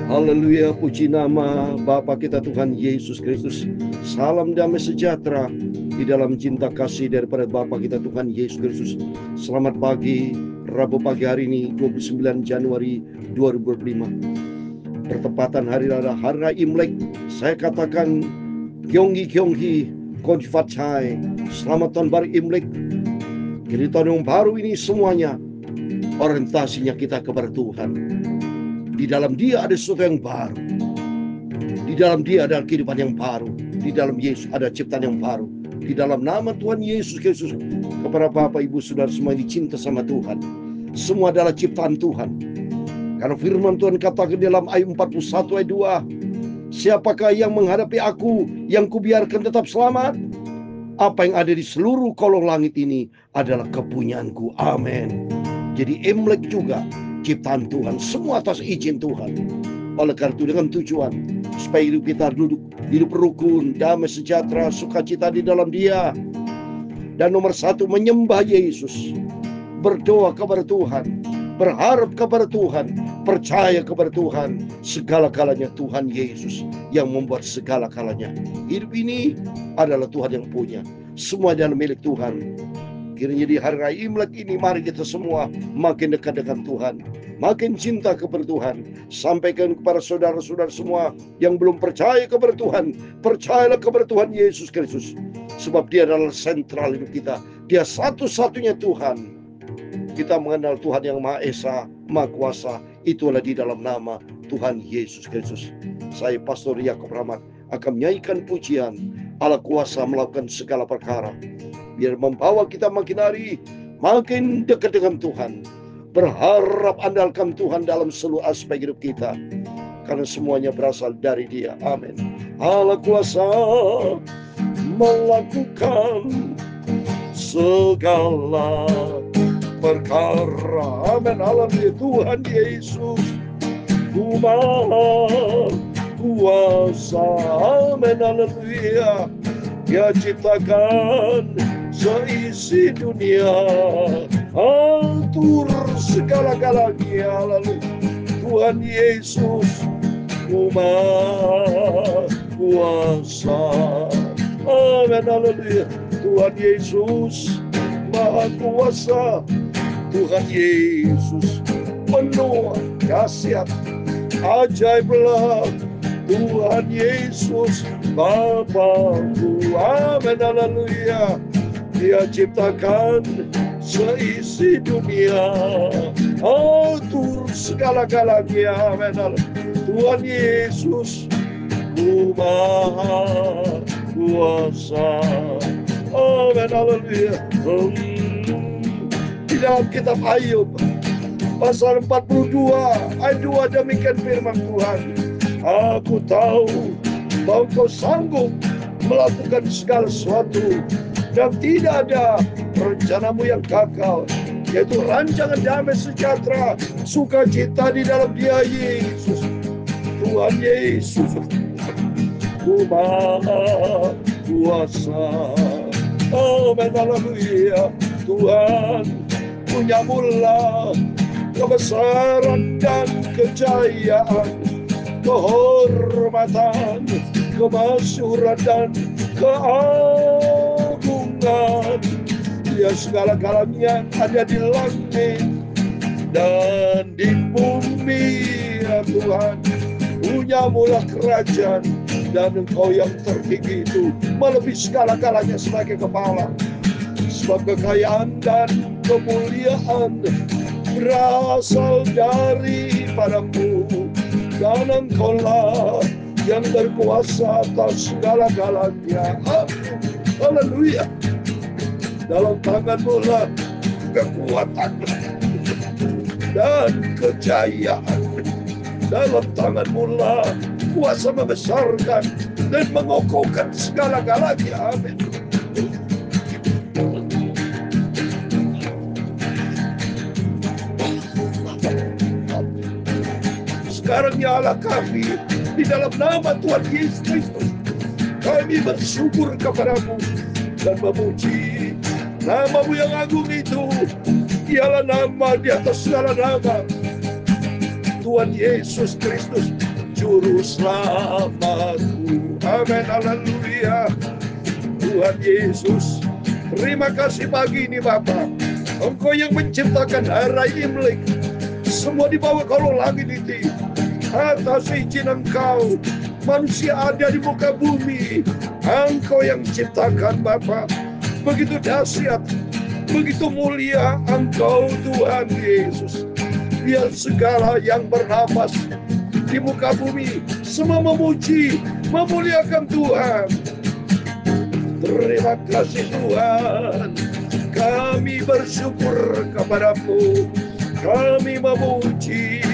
Haleluya, puji nama Bapa kita Tuhan Yesus Kristus. Salam damai sejahtera di dalam cinta kasih daripada Bapa kita Tuhan Yesus Kristus. Selamat pagi, Rabu pagi hari ini 29 Januari 2025. Bertepatan hari raya Imlek. Saya katakan Kyonghi Konfatchai. Selamat tahun baru Imlek. Jadi tahun yang baru ini semuanya orientasinya kita kepada Tuhan. Di dalam Dia ada sesuatu yang baru. Di dalam Dia ada kehidupan yang baru. Di dalam Yesus ada ciptaan yang baru. Di dalam nama Tuhan Yesus Kristus, kepada Bapak Ibu Saudara semua yang dicinta sama Tuhan, semua adalah ciptaan Tuhan. Karena firman Tuhan katakan dalam ayat 41 ayat 2, siapakah yang menghadapi aku, yang kubiarkan tetap selamat? Apa yang ada di seluruh kolong langit ini adalah kepunyaanku. Amin. Jadi Imlek juga ciptaan Tuhan, semua atas izin Tuhan. Oleh karena itu dengan tujuan supaya hidup kita hidup rukun, damai sejahtera, sukacita di dalam Dia. Dan nomor satu, menyembah Yesus, berdoa kepada Tuhan, berharap kepada Tuhan, percaya kepada Tuhan. Segala-galanya Tuhan Yesus yang membuat segala-galanya. Hidup ini adalah Tuhan yang punya, semua adalah milik Tuhan. Kiranya di hari raya Imlek ini mari kita semua makin dekat dengan Tuhan, makin cinta kepada Tuhan. Sampaikan kepada saudara-saudara semua yang belum percaya kepada Tuhan, percayalah kepada Tuhan Yesus Kristus. Sebab Dia adalah sentral hidup kita. Dia satu-satunya Tuhan. Kita mengenal Tuhan yang Maha Esa, Maha Kuasa. Itulah di dalam nama Tuhan Yesus Kristus. Saya Pastor Yakob Rahmat akan menyanyikan pujian Allah kuasa melakukan segala perkara. Biar membawa kita makin hari makin dekat dengan Tuhan. Berharap andalkan Tuhan dalam seluruh aspek hidup kita. Karena semuanya berasal dari Dia. Amin. Allah kuasa melakukan segala perkara. Amin. Haleluya. Tuhan Yesus Ku Maha Kuasa. Amin. Haleluya. Dia ciptakan seisi dunia, atur segala-galanya. Lalu Tuhan Yesus Ku Maha Kuasa. Amin. Haleluya. Tuhan Yesus Maha Kuasa. Tuhan Yesus penuh dahsyat, ajaiblah Tuhan Yesus Bapa-Ku. Amin. Haleluya. Dia ciptakan seisi dunia, atur segala-galanya. Amin. Tuhan Yesus Ku Maha Kuasa. Amin. Haleluya. Di dalam kitab Ayub pasal 42 ayat 2 demikian firman Tuhan, aku tahu bahwa Kau sanggup melakukan segala sesuatu, dan tidak ada rencanamu yang gagal, yaitu rancangan damai sejahtera, sukacita di dalam Dia Yesus. Tuhan Yesus Ku Maha Kuasa. Amin. Haleluya. Tuhan punya mula kebesaran dan kejayaan, kehormatan, kemasyhuran dan keagungan. Dia segala-galanya ada di langit dan di bumi. Ya Tuhan, punya mula kerajaan, dan Engkau yang tertinggi itu melebihi segala-galanya sebagai kepala. Sebab kekayaan dan kemuliaan berasal daripadamu, dan Engkau-lah yang berkuasa atas segala-galanya. Haleluya. Dalam tangan-Mu lah kekuatan dan kejayaan. Dalam tangan-Mu lah kuasa membesarkan dan mengokohkan segala-galanya. Amin. Sekarang ya Allah kami, di dalam nama Tuhan Yesus Kristus, kami bersyukur kepada-Mu dan memuji nama-Mu yang agung itu. Ialah nama di atas segala nama, Tuhan Yesus Kristus, Juru Selamatku. Amin, haleluya. Tuhan Yesus, terima kasih pagi ini Bapa. Engkau yang menciptakan hari Imlek, semua di bawah kolong langit itu. Atas izin Engkau, manusia ada di muka bumi. Engkau yang menciptakan Bapa. Begitu dahsyat, begitu mulia Engkau Tuhan Yesus. Biar segala yang bernapas di muka bumi semua memuji, memuliakan Tuhan. Terima kasih Tuhan, kami bersyukur kepadamu, kami memuji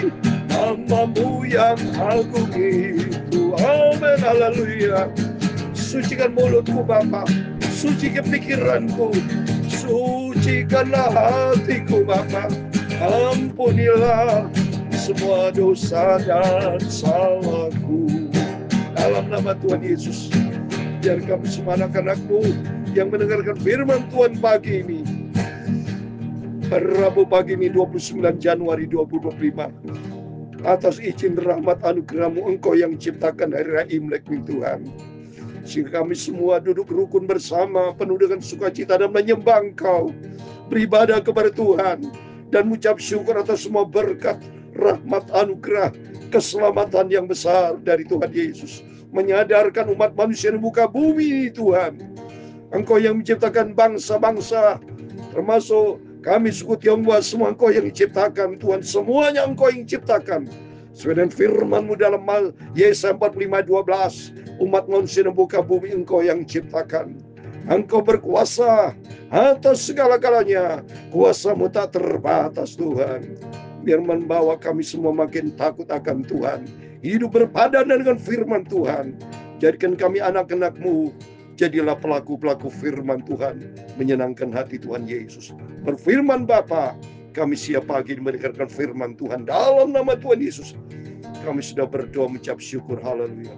nama-Mu yang agung itu. Amin, haleluya. Sucikan mulutku Bapa, sucikan pikiranku, sucikanlah hatiku Bapa. Ampunilah semua dosa dan salahku. Dalam nama Tuhan Yesus, biar kami semua anak-anak-Mu yang mendengarkan firman Tuhan pagi ini, Rabu pagi ini 29 Januari 2025, atas izin rahmat anugerah-Mu Engkau yang ciptakan hari raya Imlek Tuhan, sehingga kami semua duduk rukun bersama penuh dengan sukacita dan menyembah Engkau, beribadah kepada Tuhan, dan mengucap syukur atas semua berkat, rahmat, anugerah, keselamatan yang besar dari Tuhan Yesus. Menyadarkan umat manusia di muka bumi Tuhan, Engkau yang menciptakan bangsa-bangsa, termasuk kami suku Tionghoa, semua Engkau yang menciptakan Tuhan, semuanya Engkau yang menciptakan. Sesuai dengan firman-Mu dalam Yesaya 45:12, umat manusia di muka bumi Engkau yang menciptakan. Engkau berkuasa atas segala-galanya, kuasa-Mu tak terbatas Tuhan. Biar membawa kami semua makin takut akan Tuhan, hidup berpadanan dengan firman Tuhan. Jadikan kami anak-anak-Mu, jadilah pelaku-pelaku firman Tuhan, menyenangkan hati Tuhan Yesus. Berfirman Bapa, kami siap pagi mendengarkan firman Tuhan. Dalam nama Tuhan Yesus, kami sudah berdoa mengucap syukur. Haleluya.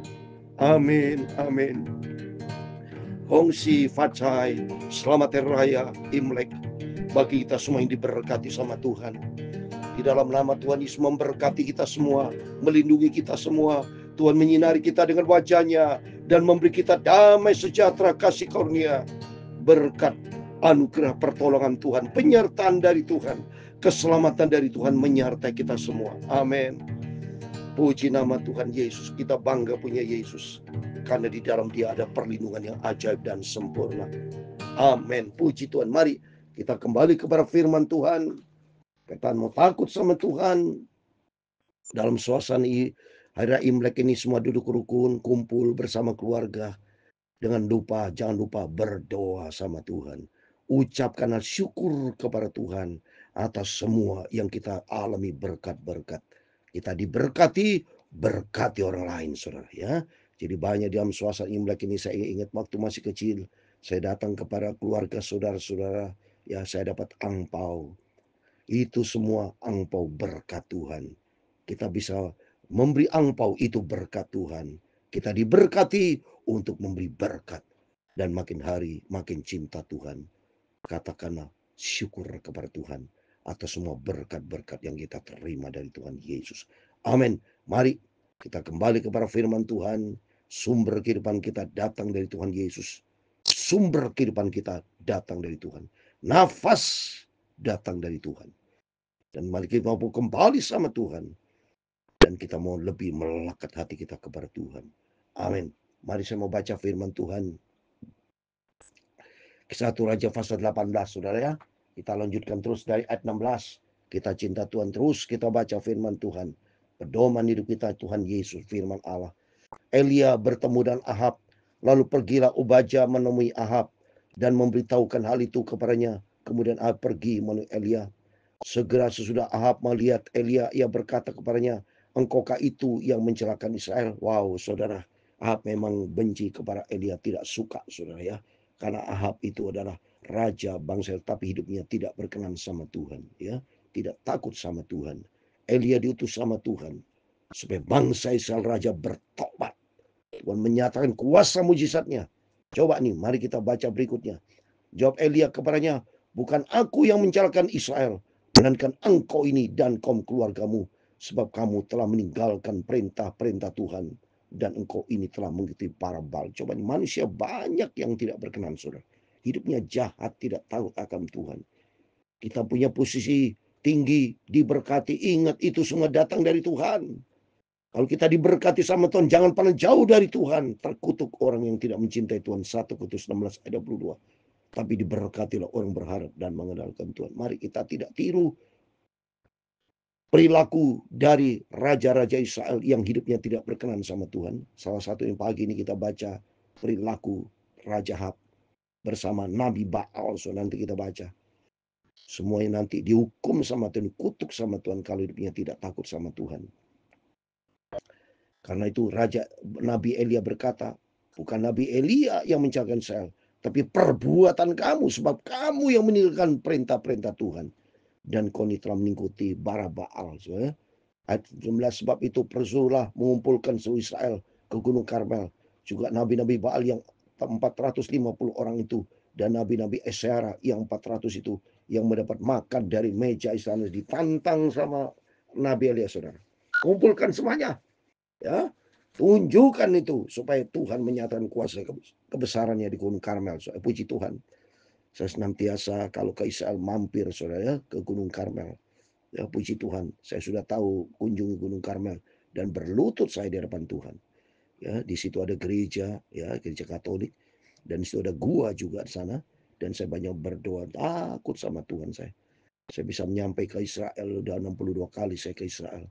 Amin, amin. Hongsi Fatsai, selamat Hari Raya Imlek bagi kita semua yang diberkati sama Tuhan. Di dalam nama Tuhan Yesus memberkati kita semua, melindungi kita semua. Tuhan menyinari kita dengan wajah-Nya dan memberi kita damai sejahtera, kasih karunia, berkat, anugerah, pertolongan Tuhan, penyertaan dari Tuhan, keselamatan dari Tuhan menyertai kita semua. Amin. Puji nama Tuhan Yesus. Kita bangga punya Yesus, karena di dalam Dia ada perlindungan yang ajaib dan sempurna. Amin. Puji Tuhan. Mari kita kembali kepada firman Tuhan. Kita mau takut sama Tuhan. Dalam suasana hari raya Imlek ini semua duduk rukun, kumpul bersama keluarga. Jangan lupa berdoa sama Tuhan. Ucapkanlah syukur kepada Tuhan atas semua yang kita alami, berkat-berkat. Kita diberkati, berkati orang lain, saudara ya. Jadi banyak dalam suasana Imlek ini, saya ingat waktu masih kecil, saya datang kepada keluarga saudara-saudara, ya saya dapat angpau. Itu semua angpau berkat Tuhan. Kita bisa memberi angpau, itu berkat Tuhan. Kita diberkati untuk memberi berkat. Dan makin hari makin cinta Tuhan. Katakanlah syukur kepada Tuhan atas semua berkat-berkat yang kita terima dari Tuhan Yesus. Amin. Mari kita kembali kepada firman Tuhan. Sumber kehidupan kita datang dari Tuhan Yesus. Sumber kehidupan kita datang dari Tuhan. Nafas datang dari Tuhan. Dan mari kita mau kembali sama Tuhan. Dan kita mau lebih melekat hati kita kepada Tuhan. Amin. Mari saya mau baca firman Tuhan. Kisah 1 Raja pasal 18, saudara ya. Kita lanjutkan terus dari ayat 16. Kita cinta Tuhan terus, kita baca firman Tuhan. Pedoman hidup kita Tuhan Yesus, firman Allah. Elia bertemu dengan Ahab. Lalu pergilah Obadya menemui Ahab dan memberitahukan hal itu kepadanya. Kemudian Ahab pergi menemui Elia. Segera sesudah Ahab melihat Elia, ia berkata kepadanya, engkaukah itu yang mencelakakan Israel? Wow, saudara, Ahab memang benci kepada Elia, tidak suka, saudara ya. Karena Ahab itu adalah raja bangsa, tapi hidupnya tidak berkenan sama Tuhan, ya, tidak takut sama Tuhan. Elia diutus sama Tuhan supaya bangsa Israel raja bertobat. Tuhan menyatakan kuasa mujizatnya. Coba nih, mari kita baca berikutnya. Jawab Elia kepadanya, bukan aku yang mencelakakan Israel, melainkan engkau ini dan kaum keluargamu. sebab kamu telah meninggalkan perintah-perintah Tuhan dan engkau ini telah mengikuti para Baal. Coba manusia banyak yang tidak berkenan, saudara. Hidupnya jahat, tidak tahu akan Tuhan. Kita punya posisi tinggi, diberkati. Ingat itu semua datang dari Tuhan. Kalau kita diberkati sama Tuhan, jangan pernah jauh dari Tuhan. Terkutuk orang yang tidak mencintai Tuhan. 1 Korintus 16 ayat 22. Tapi diberkatilah orang berharap dan mengandalkan Tuhan. Mari kita tidak tiru perilaku dari raja-raja Israel yang hidupnya tidak berkenan sama Tuhan. Salah satu yang pagi ini kita baca perilaku Raja Ahab bersama Nabi Baal. So nanti kita baca. Semuanya nanti dihukum sama Tuhan, kutuk sama Tuhan kalau hidupnya tidak takut sama Tuhan. Karena itu Nabi Elia berkata, bukan Nabi Elia yang mencegahkan Israel, tapi perbuatan kamu, sebab kamu yang meninggalkan perintah-perintah Tuhan. Dan kau ini telah mengikuti bara Baal. Ayat 19, sebab itu persuruhlah mengumpulkan seluruh Israel ke Gunung Karmel. Juga nabi-nabi Baal yang 450 orang itu, dan nabi-nabi Esyara yang 400 itu, yang mendapat makan dari meja istana, ditantang sama Nabi Elia, saudara. Kumpulkan semuanya. Ya, tunjukkan itu supaya Tuhan menyatakan kuasa kebesarannya di Gunung Karmel. So, puji Tuhan. Saya senantiasa kalau ke Israel mampir, saudara, ya, ke Gunung Karmel. Ya, puji Tuhan. Saya sudah tahu kunjungi Gunung Karmel dan berlutut saya di hadapan Tuhan. Ya, di situ ada gereja, ya, gereja Katolik, dan di situ ada gua juga di sana. Dan saya banyak berdoa, takut sama Tuhan saya. Saya bisa menyampaikan ke Israel, udah 62 kali saya ke Israel.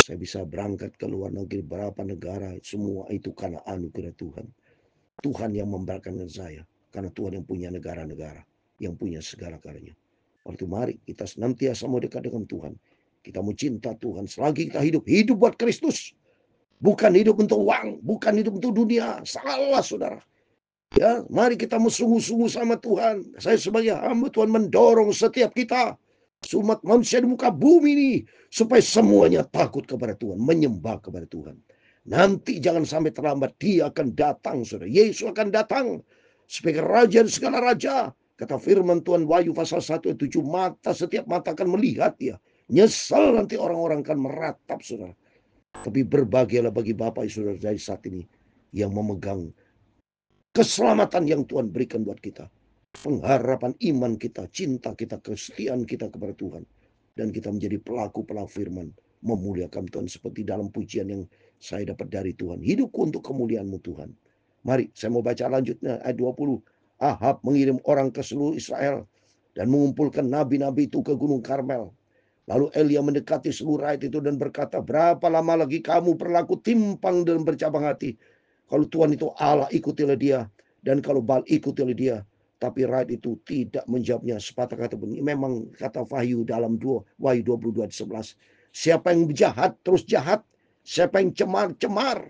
Saya bisa berangkat ke luar negeri berapa negara. Semua itu karena anugerah Tuhan. Tuhan yang memberkati saya. Karena Tuhan yang punya negara-negara. Yang punya segala-galanya. Waktu mari kita senantiasa mau dekat dengan Tuhan. Kita mau cinta Tuhan. Selagi kita hidup. Hidup buat Kristus. Bukan hidup untuk uang. Bukan hidup untuk dunia. Salah, saudara. Ya, mari kita mau sungguh-sungguh sama Tuhan. Saya sebagai hamba Tuhan mendorong setiap kita. Umat manusia di muka bumi ini, supaya semuanya takut kepada Tuhan, menyembah kepada Tuhan. Nanti jangan sampai terlambat, dia akan datang, saudara. Yesus akan datang sebagai raja dan segala raja. Kata firman Tuhan Wahyu pasal 1 ayat 7, setiap mata akan melihat dia. Nyesal nanti orang-orang akan meratap, saudara. Tapi berbahagialah bagi Bapak saudara dari saat ini yang memegang keselamatan yang Tuhan berikan buat kita. Pengharapan iman kita, cinta kita, kesetiaan kita kepada Tuhan. Dan kita menjadi pelaku-pelaku firman, memuliakan Tuhan seperti dalam pujian yang saya dapat dari Tuhan. Hidupku untuk kemuliaan-Mu Tuhan. Mari saya mau baca lanjutnya ayat 20. Ahab mengirim orang ke seluruh Israel dan mengumpulkan nabi-nabi itu ke Gunung Karmel. Lalu Elia mendekati seluruh rakyat itu dan berkata, berapa lama lagi kamu berlaku timpang dan bercabang hati? Kalau Tuhan itu Allah, ikutilah dia. Dan kalau Baal, ikutilah dia. Tapi rakyat itu tidak menjawabnya sepatah kata pun. Memang kata Wahyu dalam Wahyu 22 ayat 11. Siapa yang jahat terus jahat. Siapa yang cemar-cemar.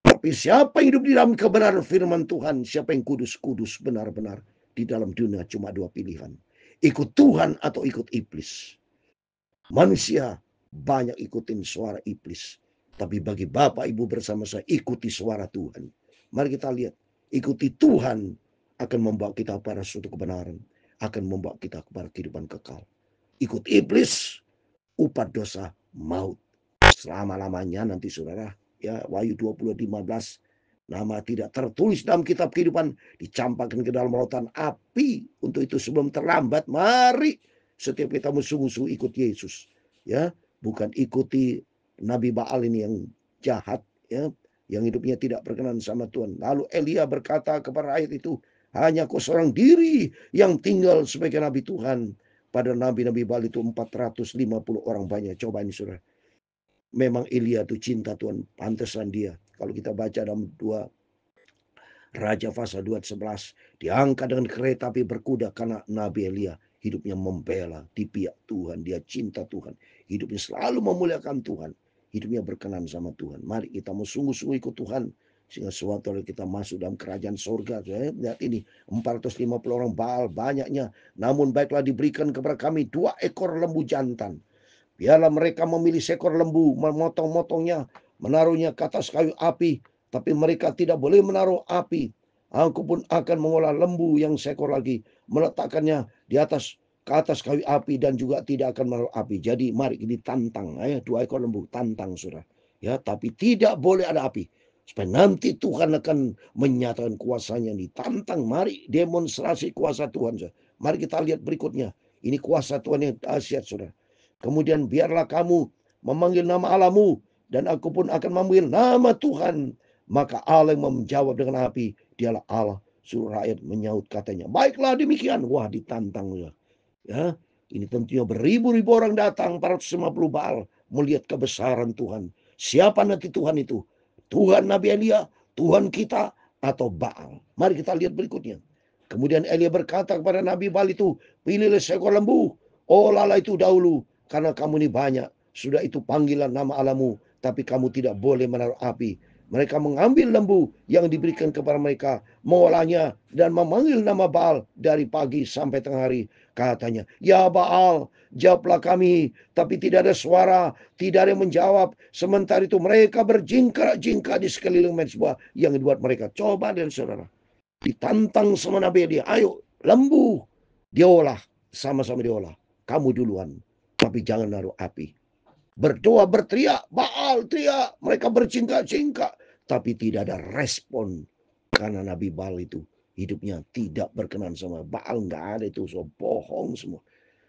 Tapi siapa yang hidup di dalam kebenaran firman Tuhan. Siapa yang kudus-kudus benar-benar. Di dalam dunia cuma dua pilihan. Ikut Tuhan atau ikut iblis. Manusia banyak ikutin suara iblis. Tapi bagi Bapak Ibu bersama saya, ikuti suara Tuhan. Mari kita lihat. Ikuti Tuhan akan membawa kita pada suatu kebenaran. Akan membawa kita kepada kehidupan kekal. Ikut iblis, upah dosa maut. Selama-lamanya nanti saudara. Ya, Wahyu 20:15. Nama tidak tertulis dalam kitab kehidupan. Dicampakkan ke dalam lautan api. Untuk itu sebelum terlambat, mari setiap kita sungguh-sungguh ikut Yesus. Ya, bukan ikuti Nabi Baal ini yang jahat. Ya, yang hidupnya tidak berkenan sama Tuhan. Lalu Elia berkata kepada rakyat itu, hanya kau seorang diri yang tinggal sebagai nabi Tuhan. Pada nabi-nabi Baal itu 450 orang banyak. Coba ini saudara. Memang Elia itu cinta Tuhan. Pantesan dia. Kalau kita baca dalam 2 Raja pasal 2 ayat 11. Diangkat dengan kereta api berkuda karena Nabi Elia hidupnya membela di pihak Tuhan. Dia cinta Tuhan. Hidupnya selalu memuliakan Tuhan. Hidupnya berkenan sama Tuhan. Mari kita mau sungguh-sungguh ikut Tuhan. Sehingga suatu hari kita masuk dalam kerajaan surga. Lihat ini 450 orang Baal banyaknya. Namun baiklah diberikan kepada kami 2 ekor lembu jantan. Biarlah mereka memilih seekor lembu. Memotong-motongnya. Menaruhnya ke atas kayu api. Tapi mereka tidak boleh menaruh api. Aku pun akan mengolah lembu yang seekor lagi. Meletakkannya di atas ke atas kayu api dan juga tidak akan menaruh api. Jadi mari ditantang. 2 ekor lembu tantang saudara. Ya, tapi tidak boleh ada api. Supaya nanti Tuhan akan menyatakan kuasanya. Ditantang, mari demonstrasi kuasa Tuhan. Saudara. Mari kita lihat berikutnya. Ini kuasa Tuhan yang dahsyat saudara. Kemudian biarlah kamu memanggil nama Allahmu dan aku pun akan memanggil nama Tuhan. Maka Allah yang menjawab dengan api, dialah Allah. Suruh rakyat menyaut katanya, baiklah demikian. Wah, ditantang ya. Ya, ini tentunya beribu-ribu orang datang, 450 Baal melihat kebesaran Tuhan. Siapa nanti Tuhan itu? Tuhan Nabi Elia, Tuhan kita, atau Baal? Mari kita lihat berikutnya. Kemudian Elia berkata kepada Nabi Baal itu, pilihlah seekor lembu, olahlah itu dahulu, karena kamu ini banyak. Sudah itu panggilan nama Allahmu, tapi kamu tidak boleh menaruh api. Mereka mengambil lembu yang diberikan kepada mereka, mengolahnya dan memanggil nama Baal dari pagi sampai tengah hari. Katanya, ya Baal, jawablah kami. Tapi tidak ada suara, tidak ada yang menjawab. Sementara itu mereka berjingkrak-jingkrak di sekeliling mezbah yang dibuat mereka. Coba dan saudara, ditantang sama Nabi dia, ayo lembu diolah, sama-sama diolah. Kamu duluan, tapi jangan naruh api. Berdoa, berteriak, Baal teriak. Mereka berjingkrak-jingkrak. Tapi tidak ada respon. Karena Nabi Baal itu hidupnya tidak berkenan sama Baal. Nggak ada itu. So, bohong semua.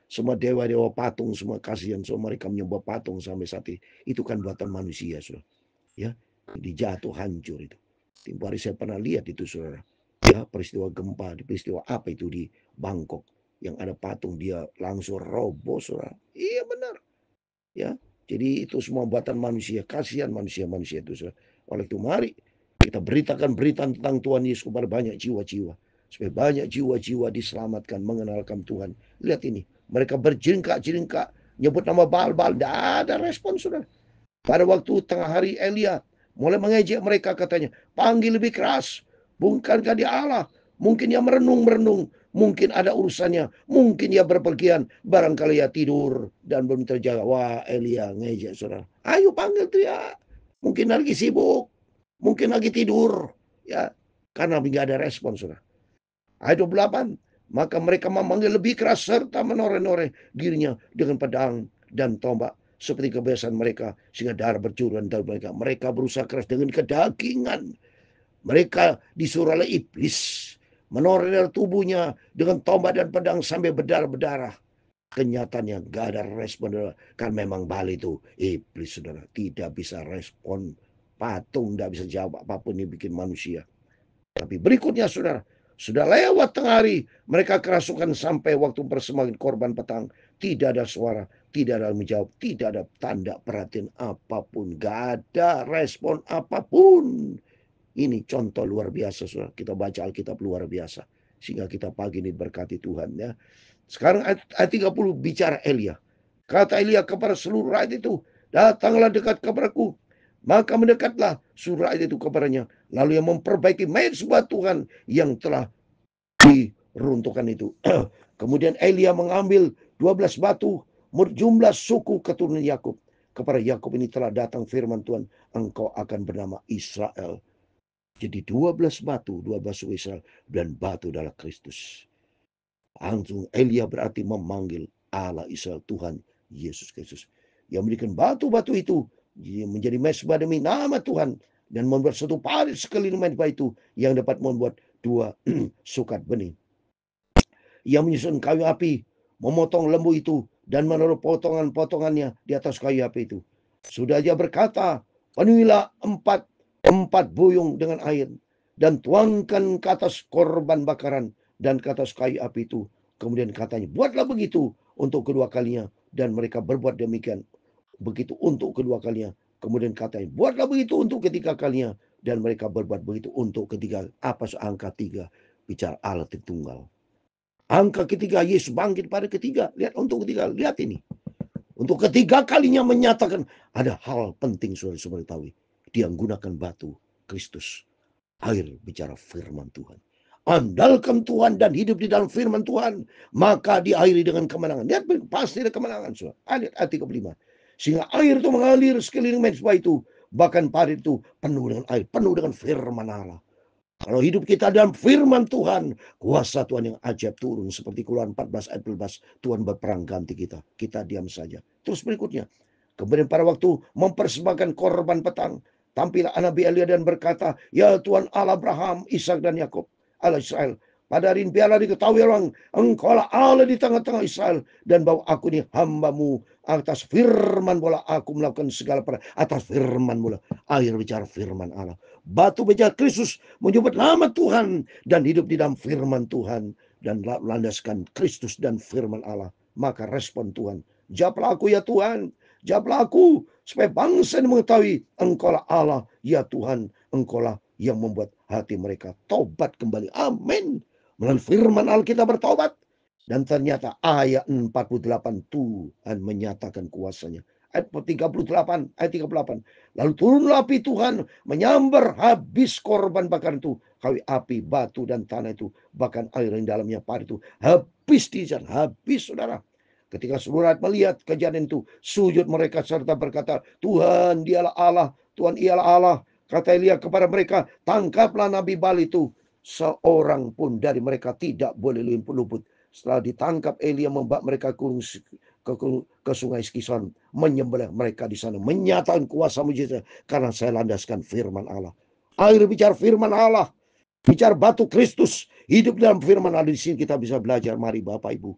Semua dewa-dewa patung, semua kasihan. So, mereka menyembah patung sampai saat ini. Itu kan buatan manusia. So. Ya, dijatuh hancur itu. Tempoh hari saya pernah lihat itu saudara. Ya, peristiwa gempa, peristiwa apa itu di Bangkok. Yang ada patung dia langsung roboh saudara. Iya benar. Ya, jadi itu semua buatan manusia. Kasihan manusia-manusia itu. Oleh itu mari kita beritakan berita tentang Tuhan Yesus kepada banyak jiwa-jiwa. Supaya banyak jiwa-jiwa diselamatkan, mengenalkan Tuhan. Lihat ini. Mereka berjingkak-jingkak. Nyebut nama Baal-Baal. Tidak ada respon saudara. Pada waktu tengah hari Elia mulai mengejek mereka katanya. Panggil lebih keras. Bukankah dia Allah? Mungkin dia merenung-merenung. Mungkin ada urusannya. Mungkin dia berpergian. Barangkali dia tidur dan belum terjaga. Wah, Elia ngejek saudara. Ayo panggil teriak. Mungkin lagi sibuk. Mungkin lagi tidur. Ya, karena tidak ada respon saudara. Ayat 28. Maka mereka memanggil lebih keras serta menoreh-noreh dirinya dengan pedang dan tombak. Seperti kebiasaan mereka. Sehingga darah bercucuran dari mereka. Mereka berusaha keras dengan kedagingan. Mereka disuruh oleh iblis menoreh dari tubuhnya dengan tombak dan pedang sampai berdarah-berdarah. Kenyataannya gak ada respon. Kan memang Baal itu iblis saudara. Tidak bisa respon. Patung tidak bisa jawab apapun yang bikin manusia. Tapi berikutnya saudara. Sudah lewat tengah hari. Mereka kerasukan sampai waktu persembahan korban petang. Tidak ada suara. Tidak ada menjawab. Tidak ada tanda perhatian apapun. Gak ada respon apapun. Ini contoh luar biasa, saudara. Kita baca Alkitab luar biasa. Sehingga kita pagi ini berkati Tuhan. Ya. Sekarang ayat 30 bicara Elia. Kata Elia kepada seluruh rakyat itu, datanglah dekat kepadaku. Maka mendekatlah seluruh rakyat itu kepadanya. Lalu yang memperbaiki mezbah Tuhan yang telah diruntuhkan itu. Kemudian Elia mengambil 12 batu menurut jumlah suku keturunan Yakub. Kepada Yakub ini telah datang firman Tuhan, engkau akan bernama Israel. Jadi 12 batu, 12 suku Israel dan batu adalah Kristus. Langsung Elia berarti memanggil Allah Israel, Tuhan Yesus Kristus. Yang memberikan batu-batu itu menjadi mezbah demi nama Tuhan. Dan membuat satu parit sekeliling mezbah itu yang dapat membuat 2 sukat benih. Yang menyusun kayu api, memotong lembu itu dan menaruh potongan-potongannya di atas kayu api itu. Sudah dia berkata, penuhilah 4 buyung dengan air dan tuangkan ke atas korban bakaran dan ke atas kayu api itu. Kemudian katanya, buatlah begitu untuk kedua kalinya. Dan mereka berbuat demikian. Begitu untuk kedua kalinya. Kemudian katanya, buatlah begitu untuk ketiga kalinya. Dan mereka berbuat begitu untuk ketiga. Apa angka 3? Bicara Allah Tritunggal. Angka ketiga, Yesus bangkit pada ketiga. Lihat untuk ketiga, lihat ini. Untuk ketiga kalinya menyatakan ada hal penting saudara tahu. Dia menggunakan batu Kristus. Air bicara firman Tuhan. Andalkan Tuhan dan hidup di dalam firman Tuhan. Maka diakhiri dengan kemenangan. Lihat pasti ada kemenangan. Ayat 35. Sehingga air itu mengalir sekeliling mezbah itu. Bahkan parit itu penuh dengan air. Penuh dengan firman Allah. Kalau hidup kita dalam firman Tuhan, kuasa Tuhan yang ajaib turun. Seperti Keluaran 14 ayat 12, Tuhan berperang ganti kita. Kita diam saja. Terus berikutnya, kemudian pada waktu mempersembahkan korban petang, tampillah Nabi Elia dan berkata, ya Tuhan Allah Abraham, Ishak dan Yakub, Allah Israel. Pada hari ini biarlah diketahui orang, engkaulah Allah di tengah-tengah Israel, dan bahwa aku ini hambamu, atas firman bola aku melakukan segala perkara, atas firman bola. Air bicara firman Allah. Batu bicara Kristus, menyebut nama Tuhan, dan hidup di dalam firman Tuhan, dan landaskan Kristus dan firman Allah. Maka respon Tuhan, jawablah aku ya Tuhan, jawablah aku, supaya bangsa ini mengetahui engkaulah Allah, ya Tuhan, engkaulah yang membuat hati mereka tobat kembali. Amin. Melalui firman Allah kita bertobat. Dan ternyata ayat 48 Tuhan menyatakan kuasanya. Ayat 38, ayat 38. Lalu turunlah api Tuhan menyambar habis korban bakaran itu. Kawi api, batu dan tanah itu. Bahkan air yang dalamnya padi itu. Habis di sana, habis saudara. Ketika seluruh rakyat melihat kejadian itu, sujud mereka serta berkata, Tuhan dialah Allah, Tuhan ialah Allah. Kata Elia kepada mereka, tangkaplah Nabi Baal itu. Seorang pun dari mereka tidak boleh luput. Setelah ditangkap, Elia membawa mereka ke sungai Kishon, menyembelih mereka di sana, menyatakan kuasa mujizat karena saya landaskan firman Allah. Air bicara firman Allah, bicara batu Kristus, hidup dalam firman Allah. Di sini kita bisa belajar. Mari Bapak Ibu,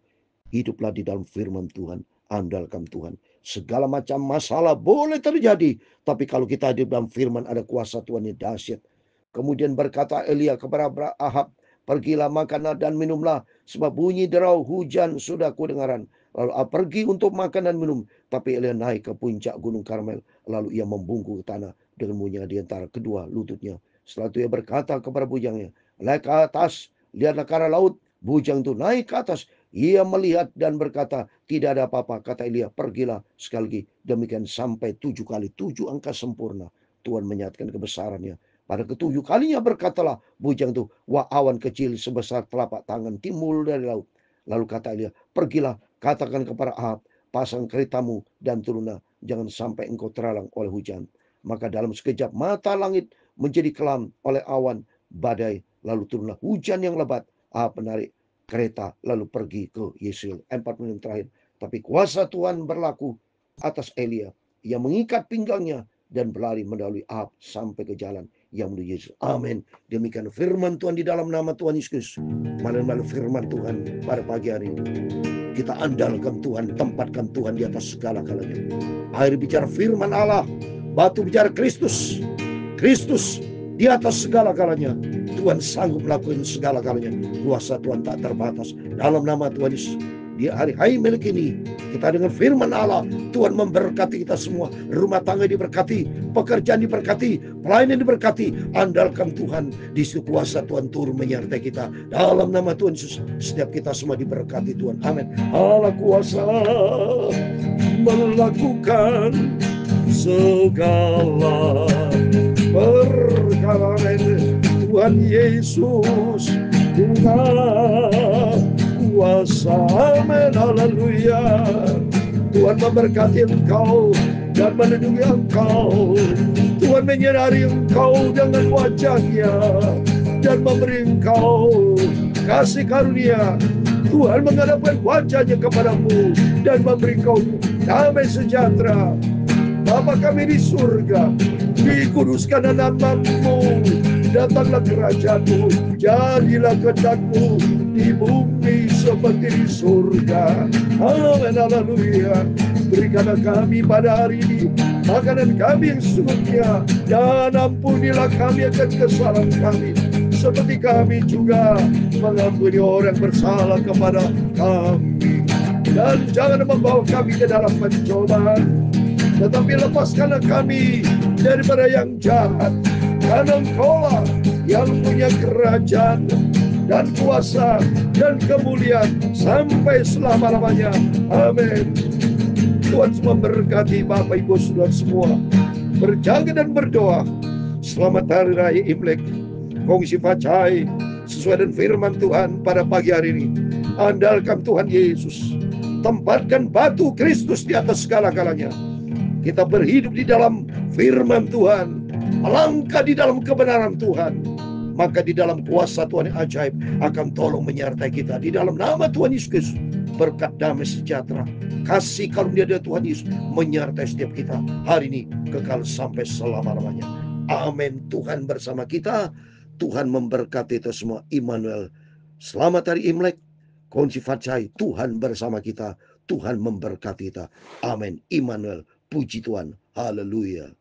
hiduplah di dalam firman Tuhan, andalkan Tuhan. Segala macam masalah boleh terjadi, tapi kalau kita hidup dalam firman, ada kuasa Tuhan yang dahsyat. Kemudian berkata Elia kepada Ahab, pergilah makanlah dan minumlah, sebab bunyi derau hujan sudah kudengaran. Lalu Ahab pergi untuk makan dan minum, tapi Elia naik ke puncak gunung Karmel. Lalu ia membungkuk ke tanah dengan bunyi di antara kedua lututnya. Setelah itu ia berkata kepada bujangnya, naik ke atas, lihatlah ke arah laut. Bujang itu naik ke atas. Ia melihat dan berkata, tidak ada apa-apa. Kata Elia, pergilah sekali lagi. Demikian sampai 7 kali, 7 angka sempurna. Tuhan menyatakan kebesarannya. Pada ketujuh kalinya berkatalah bujang itu, wah awan kecil sebesar telapak tangan timbul dari laut. Lalu kata Elia, pergilah katakan kepada Ahab, pasang keretamu dan turunlah, jangan sampai engkau terhalang oleh hujan. Maka dalam sekejap mata langit menjadi kelam oleh awan badai, lalu turunlah hujan yang lebat. Ahab menarik kereta lalu pergi ke Yesreel. 4 menit terakhir. Tapi kuasa Tuhan berlaku atas Elia. Ia mengikat pinggangnya dan berlari mendahului Ahab sampai ke jalan yang menuju Yesus. Amin. Demikian firman Tuhan di dalam nama Tuhan Yesus. Melalui firman Tuhan pada pagi hari ini, kita andalkan Tuhan, tempatkan Tuhan di atas segala-galanya. Air bicara firman Allah, batu bicara Kristus. Kristus di atas segala-galanya. Tuhan sanggup melakukan segala-galanya. Kuasa Tuhan tak terbatas. Dalam nama Tuhan Yesus, di hari milik ini, kita dengan firman Allah, Tuhan memberkati kita semua. Rumah tangga diberkati, pekerjaan diberkati, pelayanan diberkati. Andalkan Tuhan, di situ kuasa Tuhan turun menyertai kita. Dalam nama Tuhan Yesus, setiap kita semua diberkati Tuhan. Amin. Allah kuasa melakukan segala perkara. Tuhan Yesus Tuhan kuasa. Amin. Haleluya. Tuhan memberkati engkau dan melindungi engkau. Tuhan menyinari engkau dengan wajahnya dan memberi engkau kasih karunia. Tuhan menghadapkan wajahnya kepadamu dan memberi engkau damai sejahtera. Bapa kami di surga, dikuduskan namamu, datanglah kerajaanmu, jadilah kehendak-Mu di bumi seperti di surga. Amin. Haleluya. Berikanlah kami pada hari ini makanan kami yang sesungguhnya, dan ampunilah kami akan kesalahan kami, seperti kami juga mengampuni orang bersalah kepada kami. Dan jangan membawa kami ke dalam pencobaan, tetapi lepaskanlah kami daripada yang jahat. Karena Engkaulah yang punya kerajaan dan kuasa dan kemuliaan sampai selama-lamanya. Amin. Tuhan memberkati Bapak Ibu Saudara semua. Berjaga dan berdoa. Selamat Hari Raya Imlek. Kongsi Facai sesuai dengan firman Tuhan pada pagi hari ini. Andalkan Tuhan Yesus. Tempatkan batu Kristus di atas segala-galanya. Kita berhidup di dalam firman Tuhan, melangkah di dalam kebenaran Tuhan. maka di dalam kuasa Tuhan yang ajaib akan tolong menyertai kita. Di dalam nama Tuhan Yesus Kristus, berkat damai sejahtera, kasih karunia dari Tuhan Yesus menyertai setiap kita hari ini kekal sampai selama-lamanya. Amin. Tuhan bersama kita. Tuhan memberkati kita semua. Immanuel. Selamat hari Imlek. Kunci Facai, Tuhan bersama kita. Tuhan memberkati kita. Amin. Immanuel. Puji Tuhan. Haleluya.